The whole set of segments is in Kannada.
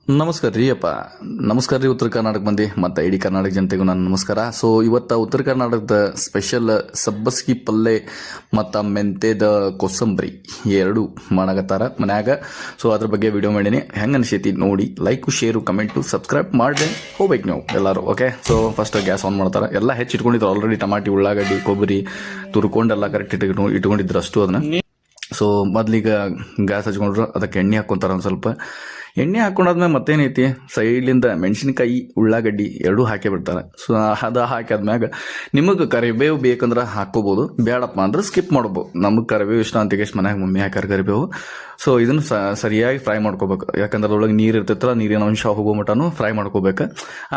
ನಮಸ್ಕಾರ ರೀ ಅಪ್ಪ. ನಮಸ್ಕಾರ ರೀ ಉತ್ತರ ಕರ್ನಾಟಕ ಮಂದಿ ಮತ್ತು ಇಡೀ ಕರ್ನಾಟಕ ಜನತೆಗೂ ನನ್ನ ನಮಸ್ಕಾರ. ಸೊ ಇವತ್ತು ಉತ್ತರ ಕರ್ನಾಟಕದ ಸ್ಪೆಷಲ್ ಸಬ್ಬಸ್ಗಿ ಪಲ್ಲೆ ಮತ್ತು ಮೆಂತೆದ ಕೋಸಂಬರಿ ಎರಡು ಮಾಡಕತ್ತಾರ ಮನ್ಯಾಗ. ಸೊ ಅದ್ರ ಬಗ್ಗೆ ವಿಡಿಯೋ ಮಾಡೀನಿ. ಹೆಂಗೆ ಅನಿಸೈತಿ ನೋಡಿ, ಲೈಕು ಶೇರು ಕಮೆಂಟು ಸಬ್ಸ್ಕ್ರೈಬ್ ಮಾಡಿ ಹೋಗ್ಬೇಕು ನೀವು ಎಲ್ಲರೂ. Okay, so first gas on ಮಾಡ್ತಾರೆ. ಎಲ್ಲ ಹೆಚ್ಚು ಇಟ್ಕೊಂಡಿದ್ರು ಆಲ್ರೆಡಿ. ಟಮಾಟಿ, ಉಳ್ಳಾಗಡ್ಡಿ, ಕೊಬ್ಬರಿ ತುರ್ಕೊಂಡೆಲ್ಲ ಕರೆಕ್ಟ್ ಇಟ್ಕೊಂಡಿದ್ರು ಅಷ್ಟು ಅದನ್ನ. ಸೊ ಮೊದ್ಲೀಗ ಗ್ಯಾಸ್ ಹಚ್ಕೊಂಡ್ರು, ಅದಕ್ಕೆ ಎಣ್ಣೆ ಹಾಕ್ಕೊಂತಾರ. ಒಂದು ಸ್ವಲ್ಪ ಎಣ್ಣೆ ಹಾಕೊಂಡಾದ್ಮೇಲೆ ಮತ್ತೇನೈತಿ, ಸೈಡ್ಲಿಂದ ಮೆಣಸಿನ್ಕಾಯಿ, ಉಳ್ಳಾಗಡ್ಡಿ ಎರಡೂ ಹಾಕಿ ಬಿಡ್ತಾರೆ. ಸೊ ಅದು ಹಾಕಿದ್ಮ್ಯಾಗ ನಿಮಗೆ ಕರಿಬೇವು ಬೇಕಂದ್ರೆ ಹಾಕೋಬೋದು, ಬೇಡಪ್ಪ ಅಂದ್ರೆ ಸ್ಕಿಪ್ ಮಾಡ್ಬೋದು. ನಮಗೆ ಕರಿಬೇವು ಇಷ್ಟ ಅಂತ ಎಷ್ಟು ಮನ್ಯಾಗ ಮಮ್ಮಿ ಹಾಕ್ಯಾರ ಕರಿಬೇವು. ಸೊ ಇದನ್ನು ಸರಿಯಾಗಿ ಫ್ರೈ ಮಾಡ್ಕೋಬೇಕು, ಯಾಕಂದ್ರೆ ಅದ್ರೊಳಗೆ ನೀರು ಇರ್ತೈತಲ್ಲ, ನೀರಿನ ಅಂಶ ಹೋಗೋ ಮಟನು ಫ್ರೈ ಮಾಡ್ಕೋಬೇಕು.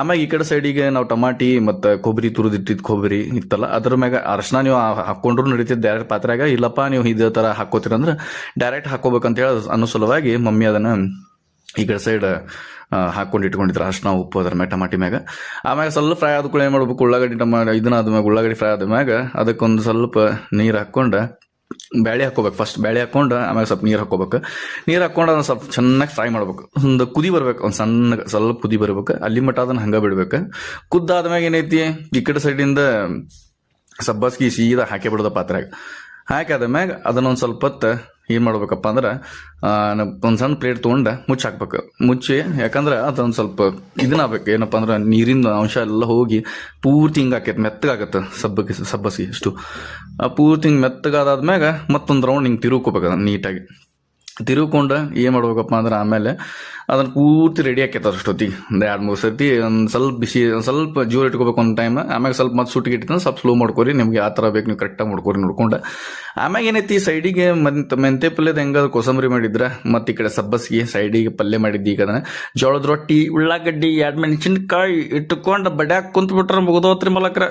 ಆಮ್ಯಾಗ ಈ ಕಡೆ ಸೈಡಿಗೆ ನಾವು ಟಮಾಟಿ ಮತ್ತು ಕೊಬ್ಬರಿ ತುರಿದಿಟ್ಟಿದ್ದು ಕೊಬ್ಬರಿ ಇತ್ತಲ್ಲ, ಅದ್ರ ಮ್ಯಾಗ ಅರ್ಶನ ನೀವು ಹಾಕೊಂಡ್ರು ನಡೀತಿದ್ದು ಡೈರೆಕ್ಟ್ ಪಾತ್ರೆಯಾಗ. ಇಲ್ಲಪ್ಪ ನೀವು ಇದೇ ಥರ ಹಾಕೋತೀರಂದ್ರೆ ಡೈರೆಕ್ಟ್ ಹಾಕೋಬೇಕಂತ ಹೇಳಿ ಅನ್ನೋ ಸಲುವಾಗಿ ಮಮ್ಮಿ ಅದನ್ನು ಈ ಕಡೆ ಸೈಡ್ ಹಾಕೊಂಡು ಇಟ್ಕೊಂಡಿದ್ರು ಅರ್ಶಿನ ಉಪ್ಪು ಅದ್ರ ಮ್ಯಾಗ ಟಮಾಟಿ ಮ್ಯಾಗ. ಆಮ್ಯಾಗ ಸ್ವಲ್ಪ ಫ್ರೈ ಆದ ಕೂಡ ಏನು ಮಾಡ್ಬೇಕು, ಉಳ್ಳಾಗಡ್ಡಿ ಇದನ್ನ ಆದ್ಮ್ಯಾಗ ಉಳ್ಳಾಗಡ್ಡಿ ಫ್ರೈ ಆದ್ಮ್ಯಾಗ ಅದಕ್ಕೊಂದು ಸ್ವಲ್ಪ ನೀರು ಹಾಕ್ಕೊಂಡು ಬೇಳೆ ಹಾಕೋಬೇಕು. ಫಸ್ಟ್ ಬೇಳೆ ಹಾಕೊಂಡು ಆಮ್ಯಾಗ ಸ್ವಲ್ಪ ನೀರು ಹಾಕೋಬೇಕು. ನೀರು ಹಾಕೊಂಡು ಅದನ್ನ ಸ್ವಲ್ಪ ಚೆನ್ನಾಗಿ ಫ್ರೈ ಮಾಡ್ಬೇಕು. ಒಂದು ಕುದಿ ಬರ್ಬೇಕು, ಒಂದು ಸಣ್ಣ ಸ್ವಲ್ಪ ಕುದಿ ಬರ್ಬೇಕು. ಅಲ್ಲಿ ಮಟ್ಟ ಅದನ್ನ ಹಂಗೆ ಬಿಡ್ಬೇಕು. ಕುದ್ದಾದ್ಮ್ಯಾಗ ಏನೈತಿ, ಈ ಕಡೆ ಸೈಡಿಂದ ಸಬ್ಬಸ್ಗಿ ಸೀದಾ ಹಾಕಿ ಬಿಡೋದ ಪಾತ್ರೆಗೆ. ಹಾಕಿ ಮ್ಯಾಗ ಅದನ್ನೊಂದು ಸ್ವಲ್ಪ ಹೊತ್ತು ಏನು ಮಾಡ್ಬೇಕಪ್ಪ ಅಂದ್ರೆ ಒಂದು ಸಣ್ಣ ಪ್ಲೇಟ್ ತೊಗೊಂಡು ಮುಚ್ಚಿ ಹಾಕ್ಬೇಕು. ಮುಚ್ಚಿ, ಯಾಕಂದ್ರೆ ಅದೊಂದು ಸ್ವಲ್ಪ ಇದನ್ನಾಗಬೇಕು, ಏನಪ್ಪ ಅಂದ್ರೆ ನೀರಿನ ಅಂಶ ಎಲ್ಲ ಹೋಗಿ ಪೂರ್ತಿ ಹಿಂಗೆ ಆಕೈತೆ, ಮೆತ್ತಗಾಗತ್ತೆ ಸಬ್ಬಸ್ಗಿ ಅಷ್ಟು. ಪೂರ್ತಿ ಹಿಂಗೆ ಮೆತ್ತಗಾದ್ಮ್ಯಾಗ ಮತ್ತೊಂದು ರೌಂಡ್ ಹಿಂಗೆ ತಿರುಗ್ಕೋಬೇಕು. ಅದನ್ನು ನೀಟಾಗಿ ತಿರುಗ್ಕೊಂಡು ಏನು ಮಾಡ್ಬೇಕಪ್ಪ ಅಂದ್ರೆ ಆಮೇಲೆ ಅದನ್ನು ಪೂರ್ತಿ ರೆಡಿ ಆಕೈತೆ ಅಷ್ಟೊತ್ತಿಗೆ. ಒಂದು 2-3 ಸರ್ತಿ ಒಂದು ಸ್ವಲ್ಪ ಬಿಸಿ, ಒಂದು ಸ್ವಲ್ಪ ಜೋರು ಇಟ್ಕೋಬೇಕು ಒಂದು ಟೈಮ್. ಆಮ್ಯಾಗ ಸ್ವಲ್ಪ ಮತ್ತೆ ಸುಟ್ಟಿಗೆ ಇಟ್ಟಿದ್ರೆ ಸ್ವಲ್ಪ ಸ್ಲೋ ಮಾಡ್ಕೊರಿ. ನಿಮ್ಗೆ ಯಾವ ಥರ ಬೇಕು ನೀವು ಕರೆಕ್ಟಾಗಿ ಮಾಡ್ಕೊರಿ ನೋಡ್ಕೊಂಡು. ಆಮ್ಯಾಗ ಏನೈತಿ, ಸೈಡಿಗೆ ಮೆಂತೆ ಪಲ್ಯದ ಹೆಂಗ ಕೋಸಂಬರಿ ಮಾಡಿದ್ರೆ, ಮತ್ತು ಈ ಕಡೆ ಸಬ್ಬಸ್ಗಿ ಸೈಡಿಗೆ ಪಲ್ಯ ಮಾಡಿದ್ದು. ಈಗ ಅದನ್ನ ಜೋಳದ ರೊಟ್ಟಿ, ಉಳ್ಳಾಗಡ್ಡಿ, 2 ಮೆಣಸಿನ್ಕಾಯಿ ಇಟ್ಕೊಂಡು ಬಡ್ಯಾಕ ಕುಂತ್ಬಿಟ್ರೆ ಮುಗಿದೋತ್ರಿ ಮಲಕ್ರ.